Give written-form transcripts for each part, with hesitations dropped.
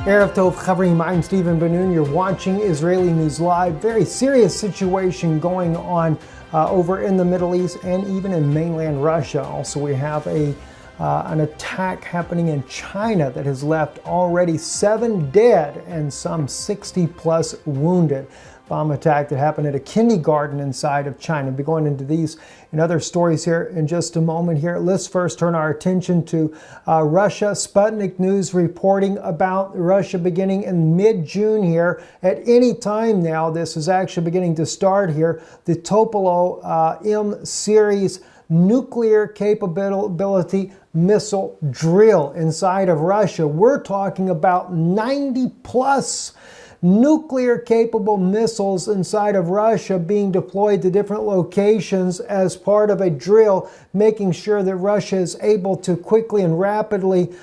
Erev Tov Chavrim, I'm Stephen Ben-Nun. You're watching Israeli News Live. Very serious situation going on over in the Middle East and even in mainland Russia. Also, we have an attack happening in China that has left already 7 dead and some 60 plus wounded. Bomb attack that happened at a kindergarten inside of China. We'll be going into these and other stories here in just a moment here. Let's first turn our attention to Russia. Sputnik News reporting about Russia beginning in mid-June here. At any time now, this is actually beginning to start here. The Topolo M series nuclear capability missile drill inside of Russia. We're talking about 90 plus nuclear capable missiles inside of Russia being deployed to different locations as part of a drill, making sure that Russia is able to quickly and rapidly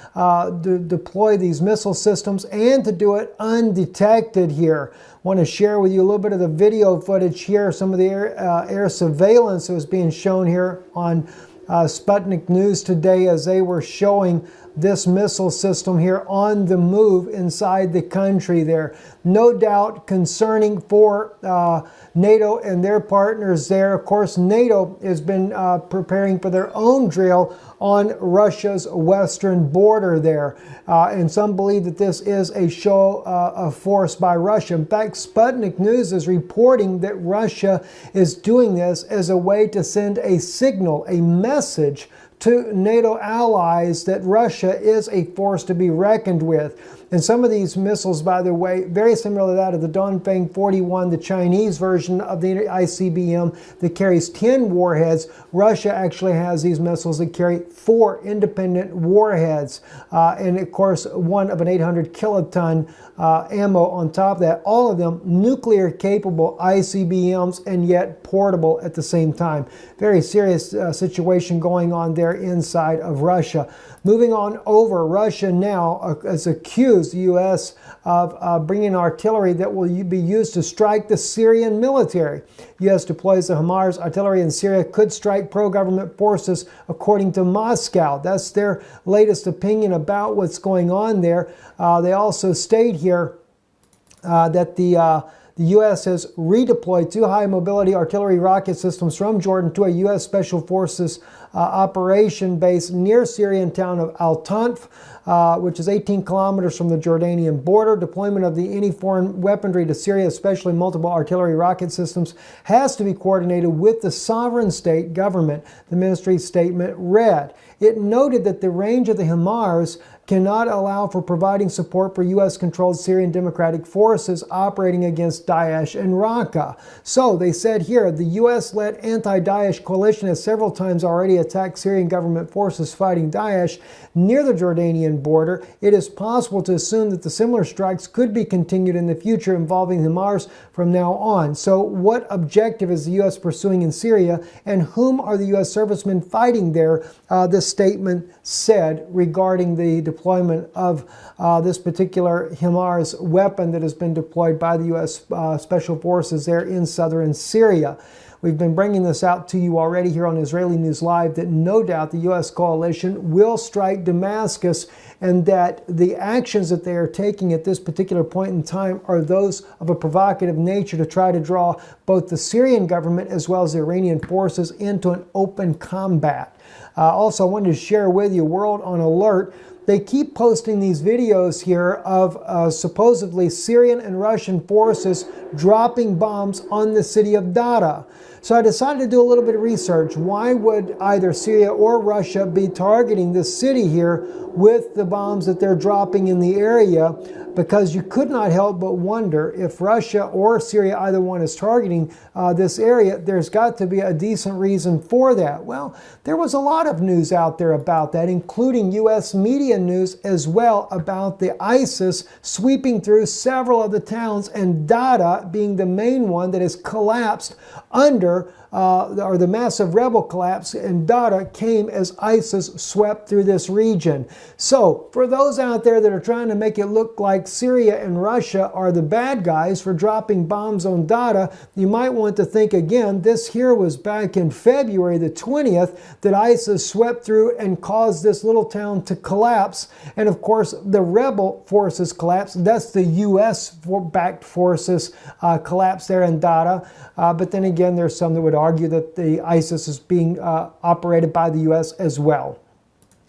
deploy these missile systems and to do it undetected here. I want to share with you a little bit of the video footage here, some of the air surveillance that was being shown here on Sputnik News today as they were showing this missile system here on the move inside the country there. No doubt concerning for NATO and their partners there. Of course, NATO has been preparing for their own drill on Russia's western border there. And some believe that this is a show of force by Russia. In fact, Sputnik News is reporting that Russia is doing this as a way to send a signal, a message to NATO allies that Russia is a force to be reckoned with. And some of these missiles, by the way, very similar to that of the Dongfeng 41, the Chinese version of the ICBM that carries 10 warheads. Russia actually has these missiles that carry 4 independent warheads. And of course, one of an 800 kiloton ammo on top of that. All of them nuclear capable ICBMs and yet portable at the same time. Very serious situation going on there inside of Russia. Moving on over, Russia now has accused the U.S. of bringing artillery that will be used to strike the Syrian military. U.S. deploys the HIMARS artillery in Syria could strike pro-government forces, according to Moscow. That's their latest opinion about what's going on there. They also state here that the U.S. has redeployed 2 high-mobility artillery rocket systems from Jordan to a U.S. Special Forces operation base near Syrian town of Al-Tanf, which is 18 kilometers from the Jordanian border. Deployment of any foreign weaponry to Syria, especially multiple artillery rocket systems, has to be coordinated with the sovereign state government, the ministry's statement read. It noted that the range of the HIMARS cannot allow for providing support for U.S.-controlled Syrian Democratic Forces operating against Daesh and Raqqa. So they said here, the U.S.-led anti-Daesh coalition has several times already attacked Syrian government forces fighting Daesh near the Jordanian border. It is possible to assume that the similar strikes could be continued in the future involving HIMARS from now on. So what objective is the U.S. pursuing in Syria, and whom are the U.S. servicemen fighting there? This statement said regarding the deployment of this particular HIMARS weapon that has been deployed by the U.S. Special Forces there in southern Syria. We've been bringing this out to you already here on Israeli News Live that no doubt the U.S. coalition will strike Damascus, and that the actions that they are taking at this particular point in time are those of a provocative nature to try to draw both the Syrian government as well as the Iranian forces into an open combat. Also, I wanted to share with you, World on Alert. They keep posting these videos here of supposedly Syrian and Russian forces dropping bombs on the city of Dara. So I decided to do a little bit of research. Why would either Syria or Russia be targeting this city here with the bombs that they're dropping in the area? Because you could not help but wonder, if Russia or Syria, either one, is targeting this area, there's got to be a decent reason for that. Well, there was a lot of news out there about that, including U.S. media news as well, about the ISIS sweeping through several of the towns, and Dara being the main one that has collapsed under or the massive rebel collapse in Dara came as ISIS swept through this region. So for those out there that are trying to make it look like Syria and Russia are the bad guys for dropping bombs on Dara, you might want to think again. This here was back in February the 20th that ISIS swept through and caused this little town to collapse. And of course, the rebel forces collapsed. That's the U.S.-backed forces collapsed there in Dara. But then again, there's some that would argue that the ISIS is being operated by the U.S. as well.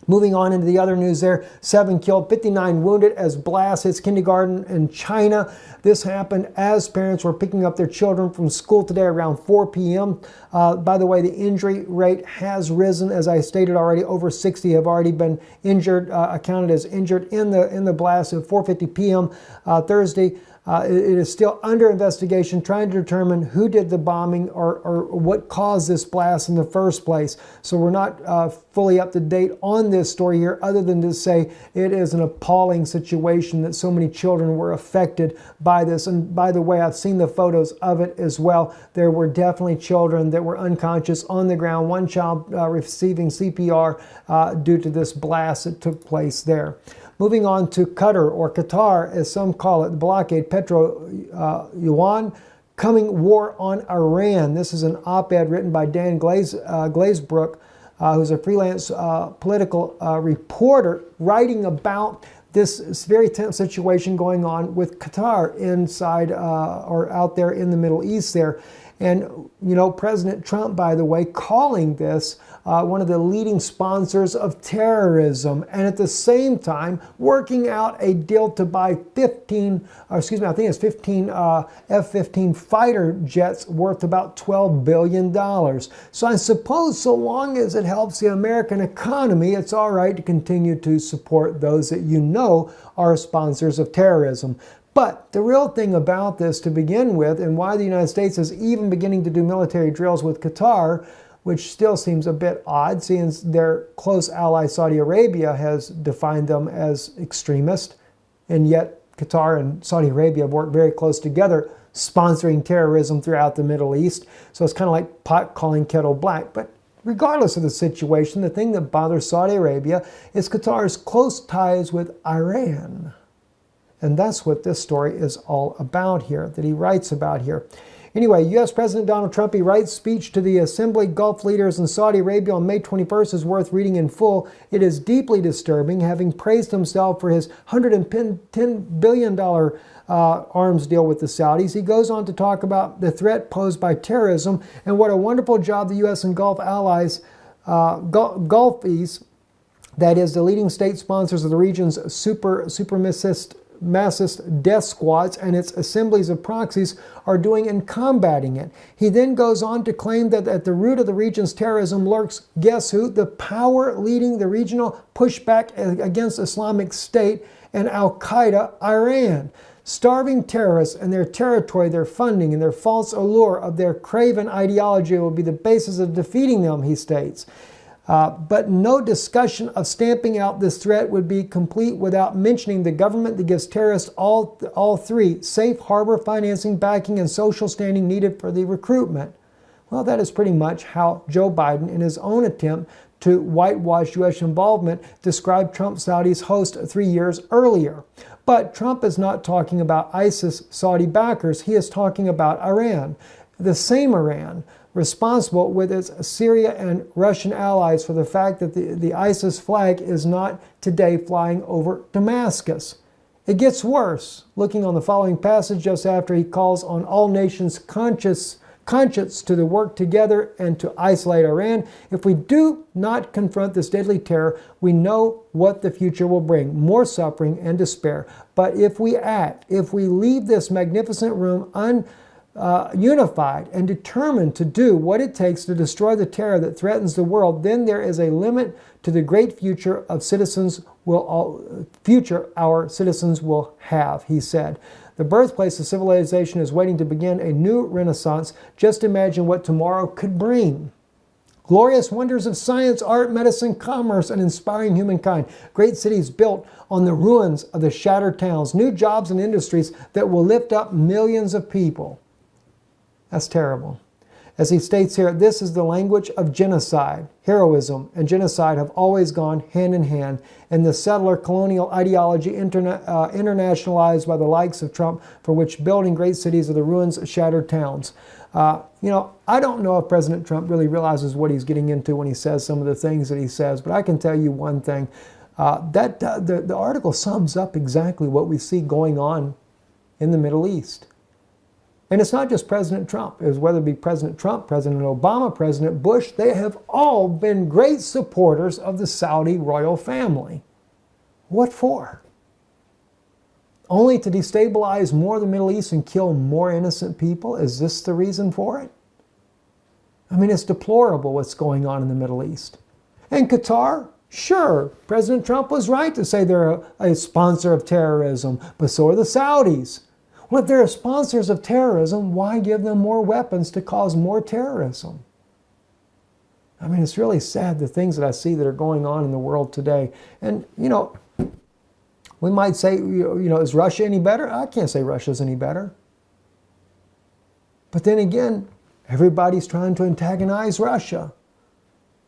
Moving on into the other news there, 7 killed, 59 wounded as blast hits kindergarten in China. This happened as parents were picking up their children from school today around 4 p.m. By the way, the injury rate has risen. As I stated already, over 60 have already been injured, accounted as injured in the blast at 4:50 p.m. Thursday. It is still under investigation, trying to determine who did the bombing or what caused this blast in the first place. So we're not fully up to date on this story here, other than to say it is an appalling situation that so many children were affected by this. And by the way, I've seen the photos of it as well. There were definitely children that were unconscious on the ground. One child receiving CPR due to this blast that took place there. Moving on to Qatar, or Qatar as some call it, the blockade, Petro-Yuan, coming war on Iran. This is an op-ed written by Dan Glazebrook, who's a freelance political reporter, writing about this very tense situation going on with Qatar inside or out there in the Middle East there. And, you know, President Trump, by the way, calling this one of the leading sponsors of terrorism, and at the same time working out a deal to buy 15 F-15 fighter jets worth about $12 billion. So I suppose so long as it helps the American economy, it's all right to continue to support those that you know are sponsors of terrorism. But the real thing about this to begin with, and why the United States is even beginning to do military drills with Qatar, which still seems a bit odd, seeing their close ally Saudi Arabia has defined them as extremist, and yet Qatar and Saudi Arabia have worked very close together, sponsoring terrorism throughout the Middle East. So it's kind of like pot calling kettle black. But regardless of the situation, the thing that bothers Saudi Arabia is Qatar's close ties with Iran. And that's what this story is all about here, that he writes about here. Anyway, U.S. President Donald Trump, he writes, speech to the Assembly Gulf leaders in Saudi Arabia on May 21st is worth reading in full. It is deeply disturbing, having praised himself for his $110 billion arms deal with the Saudis. He goes on to talk about the threat posed by terrorism and what a wonderful job the U.S. and Gulf allies, Gulfies, that is, the leading state sponsors of the region's supremacist death squads and its assemblies of proxies are doing in combating it. He then goes on to claim that at the root of the region's terrorism lurks, guess who? The power leading the regional pushback against Islamic State and Al-Qaeda, Iran. Starving terrorists and their territory, their funding, and their false allure of their craven ideology will be the basis of defeating them, he states. But no discussion of stamping out this threat would be complete without mentioning the government that gives terrorists all three: safe harbor financing, backing, and social standing needed for the recruitment. Well, that is pretty much how Joe Biden, in his own attempt to whitewash U.S. involvement, described Trump Saudi's host 3 years earlier. But Trump is not talking about ISIS Saudi backers. He is talking about Iran, the same Iran responsible with its Syria and Russian allies for the fact that the ISIS flag is not today flying over Damascus. It gets worse. Looking on the following passage just after he calls on all nations conscience to work together and to isolate Iran. If we do not confront this deadly terror, we know what the future will bring: more suffering and despair. But if we act, if we leave this magnificent room unified and determined to do what it takes to destroy the terror that threatens the world, then there is a limit to the great future our citizens will have, he said. The birthplace of civilization is waiting to begin a new renaissance. Just imagine what tomorrow could bring. Glorious wonders of science, art, medicine, commerce, and inspiring humankind. Great cities built on the ruins of the shattered towns. New jobs and industries that will lift up millions of people. That's terrible. As he states here, this is the language of genocide. Heroism and genocide have always gone hand in hand, and the settler colonial ideology internationalized by the likes of Trump, for which building great cities are the ruins of shattered towns. I don't know if President Trump really realizes what he's getting into when he says some of the things that he says, but I can tell you one thing. The article sums up exactly what we see going on in the Middle East. And it's not just President Trump. It was whether it be President Trump, President Obama, President Bush, they have all been great supporters of the Saudi royal family. What for? Only to destabilize more of the Middle East and kill more innocent people? Is this the reason for it? I mean, it's deplorable what's going on in the Middle East. And Qatar? Sure, President Trump was right to say they're a sponsor of terrorism, but so are the Saudis. Well, if they're sponsors of terrorism, why give them more weapons to cause more terrorism? I mean, it's really sad, the things that I see that are going on in the world today. And, we might say, is Russia any better? I can't say Russia's any better. But then again, everybody's trying to antagonize Russia.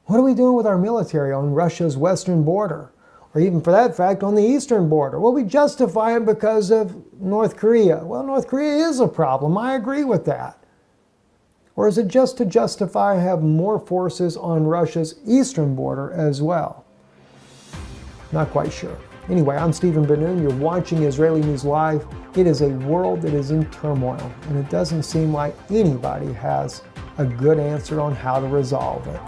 What are we doing with our military on Russia's western border? Or even for that fact, on the eastern border? Well, we justify it because of North Korea. Well, North Korea is a problem. I agree with that. Or is it just to justify have more forces on Russia's eastern border as well? Not quite sure. Anyway, I'm Stephen Ben-Nun. You're watching Israeli News Live. It is a world that is in turmoil, and it doesn't seem like anybody has a good answer on how to resolve it.